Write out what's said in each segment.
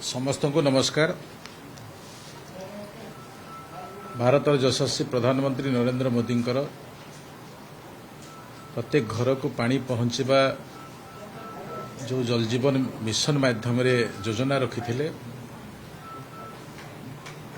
समस्त को नमस्कार। भारत यशस्वी प्रधानमंत्री नरेंद्र मोदी प्रत्येक घर को पानी पहुंचवा जो जल जीवन मिशन माध्यम रे योजना रखी थे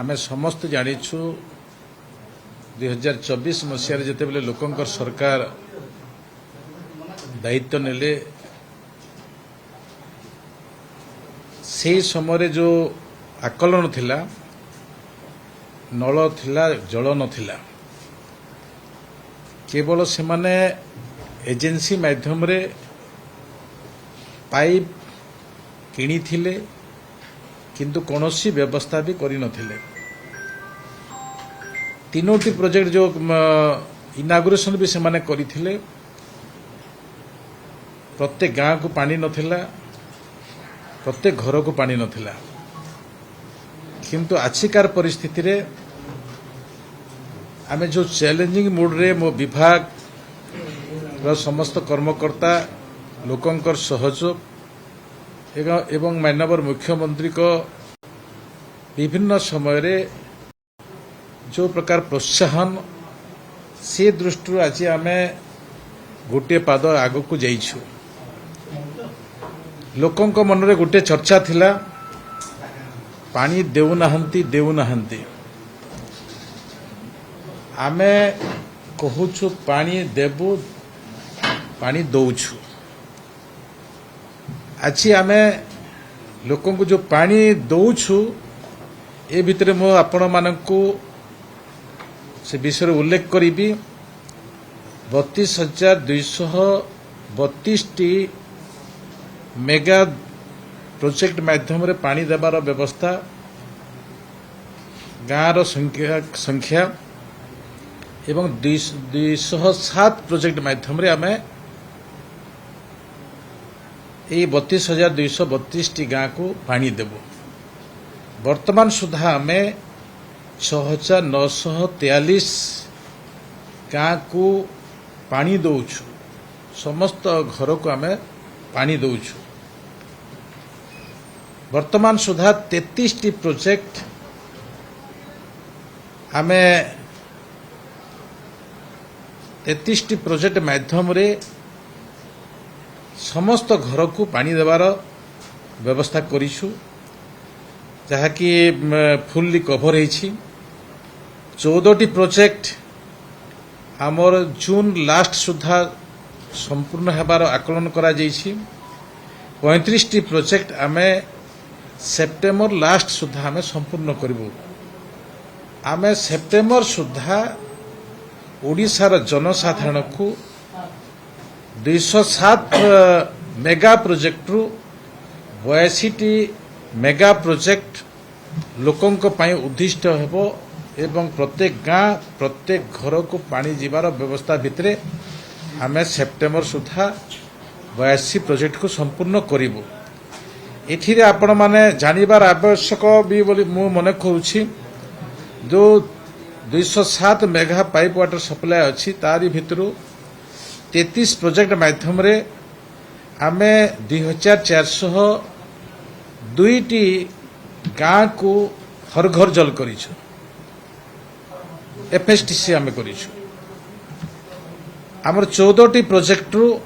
आमे समस्त जानिछु 2024 मसीह जिते बेले लोकंकर सरकार दायित्व नेले से समय जो आकलन थिला नल थिला जल नथिला केवल से माने एजेंसी माध्यम रे पाइप किनी थिले किंतु कौनसी व्यवस्था भी करी नथिले। तीनोटी प्रोजेक्ट जो इनागुरेशन भी से माने करी थिले प्रत्येक गाँव को पानी नथिला प्रत्येक घर को पानी नथिला किंतु आछिकार परिस्थिति रे आमे जो चैलेंजिंग मूड रे मो विभाग रो समस्त कर्मकर्ता लोकंकर सहयोग एवं माननीय मुख्यमंत्री को विभिन्न समय रे जो प्रकार प्रोत्साहन से दृष्टि आज आमे गोटे पाद आग को जाइछु। लोकंक मन रे गोटे चर्चा थिला पानी देउनाहंती आमे कहूछु पानी देबु पानी दौछु। आज आमे लोकं को जो पानी दौछु ए भितरे मो आपण मानकू से विषय उल्लेख करी 32,232 टी मेगा प्रोजेक्ट माध्यम रे पानी देवार व्यवस्था गाँव संख्या एवं 207 प्रोजेक्ट माध्यम रे आमे 32,232 टी गाँव को पानी देबो। वर्तमान सुधा आमे 6,943 गाँव को पानी दौछु समस्त घर को आमे पानी दौछु। वर्तमान सुधा 33 टी प्रोजेक्ट आमे 33 टी प्रोजेक्ट माध्यम रे समस्त घर को पानी देवार व्यवस्था करिछु जहा कि फुल्ली कभर होईछि। 14 टी प्रोजेक्ट आमर जून लास्ट सुधा संपूर्ण हेबार आकलन करा जाइछि। 35 टी प्रोजेक्ट आमे सेप्टेम्बर लास्ट सुधा आमे संपूर्ण करिबु। आमे सेप्टेम्बर सुधा ओडिशार जनसाधारण को 207 मेगा प्रोजेक्ट रु 82 टी मेगा प्रोजेक्ट लोकं को पाई उद्दिष्ट हेबो एवं प्रत्येक गाँ प्रत्येक घर को पानी जीवार व्यवस्था भितरे आमे सेप्टेम्बर सुधा 82 प्रोजेक्ट को संपूर्ण करिबु। एथिरे आपण माने जानिबार आवश्यक भी बोली मु मने करूछि जो 207 मेगा पाइप वाटर सप्लाई अछि तारी भितरु 33 प्रोजेक्ट माध्यम रे आमे 2,402 टी गाँ को हर घर जल करिछु। एफएसटीसी आमे करिछु। आमर 14 टी प्रोजेक्ट रु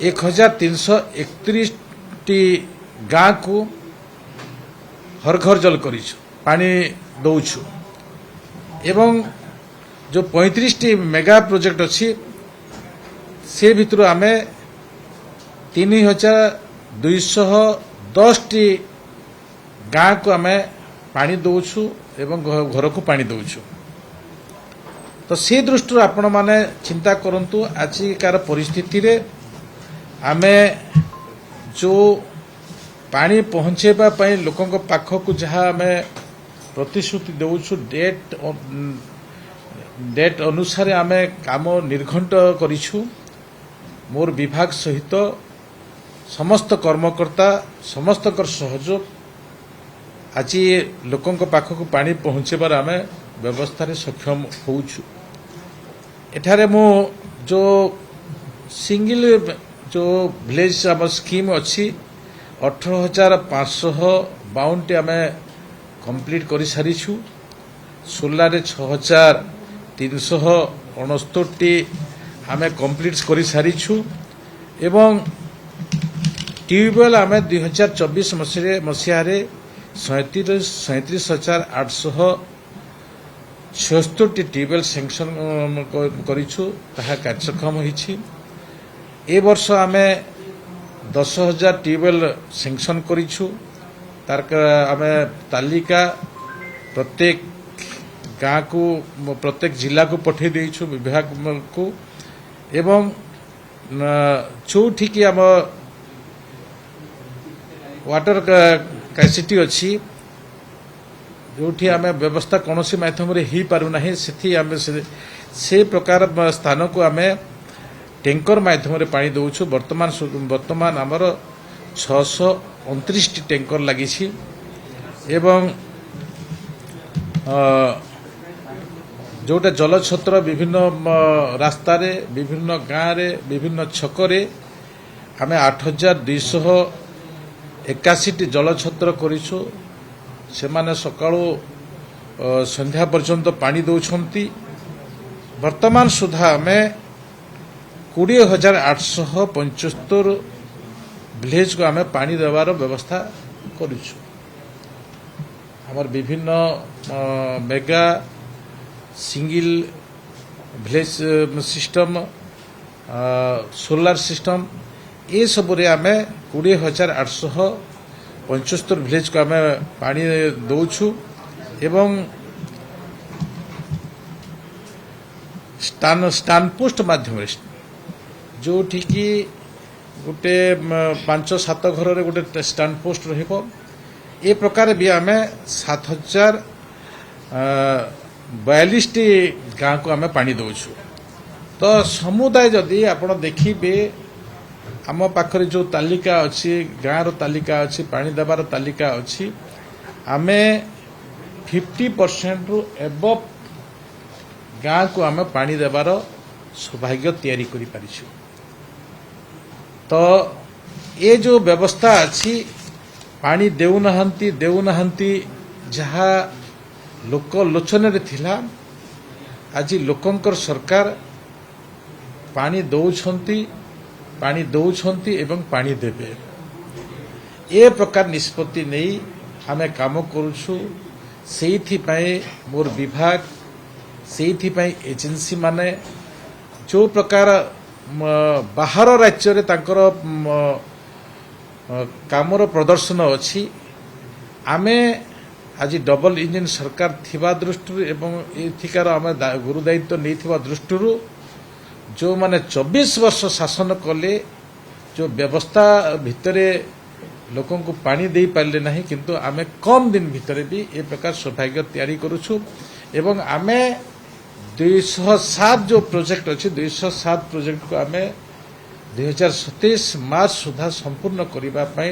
1,331 टी गाँ को हर घर जल करिछु पानी दौछु एवं जो 35 टी मेगा प्रोजेक्ट अच्छी से भितर आमे 3,210 टी गाँ को आमे पानी दौछु एवं घर को पानी दौछु। तो से दृष्टि आपण माने चिंता करंतु आजिकार परिस्थिति रे आमे जो पानी पहुंचेबा पई लोकंक पाखक जहाँ आमे प्रतिश्रुति दौछु डेट अनुसार आमे काम निर्घंट करिछु। मोर विभाग सहित समस्त कर्मकर्ता समस्त सहयोग आज लोकंक पाखक पानी पहुंचेबार आमे व्यवस्था रे सक्षम होउछु। एठारे मो जो सिंगल जो विलेज आम स्कीम अच्छी 18,552 आम कंप्लीट कर सारीछु। सोलार 6,369 आम कंप्लीट कर सारीछु एवं ट्यूबवेल आम 2024 मसीह 37,876 ट्यूबवेल सैंक्शन करिछु ताहा कार्यक्रम होईछि। ए वर्ष आम 10,000 ट्यूबवेल सैंक्शन करिछु। तार आम तालिका प्रत्येक गाँ को प्रत्येक जिला को पठे देइछु विभाग को एवं चौठी की आम वाटर कैपेसिटी अच्छी जो आम व्यवस्था कौन माध्यम हो पारुना से प्रकार स्थान को आम टैंकर माध्यम पानी दौचु। वर्तमान आमर 629 टैंकर लगी एवं जोटा जलछत्र विभिन्न रास्ता रे विभिन्न गाँव रे विभिन्न छकरे आम 8,281 जलछत्र करिछु। से माने सकाळु संध्या पर्यंत पानी दौछंती। वर्तमान सुधा आम 20,875 विलेज को आम पानी देवार व्यवस्था करिछु। हमर विभिन्न mega single village system solar system ये सब आम 20,875 विलेज को आम पानी दौछु एवं स्टान पोस्ट माध्यम जो कि गोटे 5-7 घर रे गोटे स्टान पोस्ट रहिबो। ए प्रकार भी आम 7,042 गाँ को आम पानी दौछु। तो समुदाय जदि आपण देखिबे आम पाखरे जो तालिका अच्छी गाँव तालिका अच्छी पानी देवार तालिका अच्छी आम 50% रु एबव गाँ को आम पानी देवार सौभाग्य तैयारी करि पारिछु। तो ये जो व्यवस्था अच्छी पानी देउनाहांती जहाँ लोक लोचन रे थिला आज लोकंकर सरकार पानी दौछंती एवं पानी देबे ए प्रकार निष्पत्ति नहीं आमे काम करूछु। सेइथि पई मोर विभाग सेइथि पई एजेंसी माने जो प्रकार बाहर राज्य रे तांकर कामर प्रदर्शन अच्छी आमे आज डबल इंजिन सरकार थिबा दृष्टि एवं एथिकार आम गुरु दायित्व नहीं थिबा दृष्टि जो माने 24 वर्ष शासन कले जो व्यवस्था भितरे लोकों को पानी दे पारले नहीं किंतु आमे कम दिन भितरे भी ए प्रकार सौभाग्य तैयारी करूछु एवं आमे 207 जो प्रोजेक्ट अच्छी 207 प्रोजेक्ट को आमे 2027 मार्च सुधा संपूर्ण करिबा पई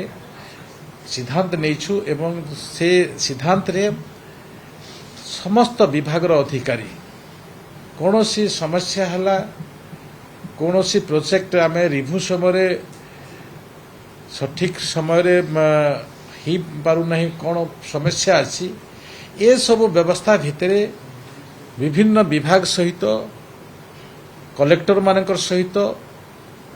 सिद्धांत नैछु एवं से सिद्धांत रे समस्त विभाग अधिकारी कौन सी समस्या हला कौन सी प्रोजेक्ट आम रिव्यू समय सठिक समय ही पारुना कौन समस्या अच्छी ये सब व्यवस्था भितर विभिन्न विभाग सहित कलेक्टर मानकर सहित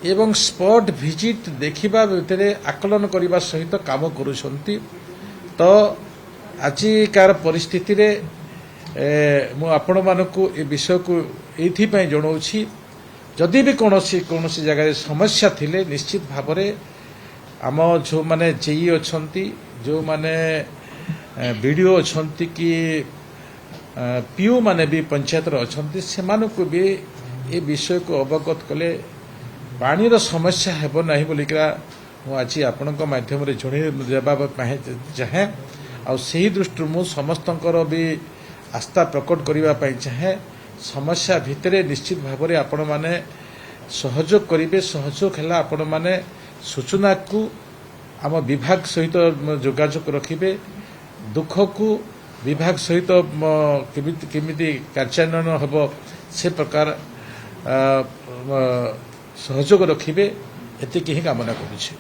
एवं स्पॉट विजिट देखिबा भितर आकलन करने सहित काम करुछंती। तो आजिकार परिस्थिति रे मु आपण मानकु ए विषय को एथि पई जणाउछि जदि भी कौन जगह समस्या थिले निश्चित भाव में आम जो माने जेई अछंती जो माने बीडीओ अछंती कि पीओ माने भी पंचायत अछंती से मानकु भी ए विषय को अवगत कले पानी रो समस्या हेबो नाही बोलिकरा मु आज आपनक माध्यम रे जणे देबा चाहे आ सही दृष्टि मु समस्तंकर भी आस्था प्रकट करबा पई चाहे समस्या भितरे निश्चित भाव में आपण माने सहयोग करिवे सहयोग है आपण माने सूचना को आम विभाग सहित जोगाजोग रखिबे दुख को विभाग सहित केमिति कार्यान्वयन हेबो से प्रकार सहयोग रखिबे एतिकी ही कामना करुछि।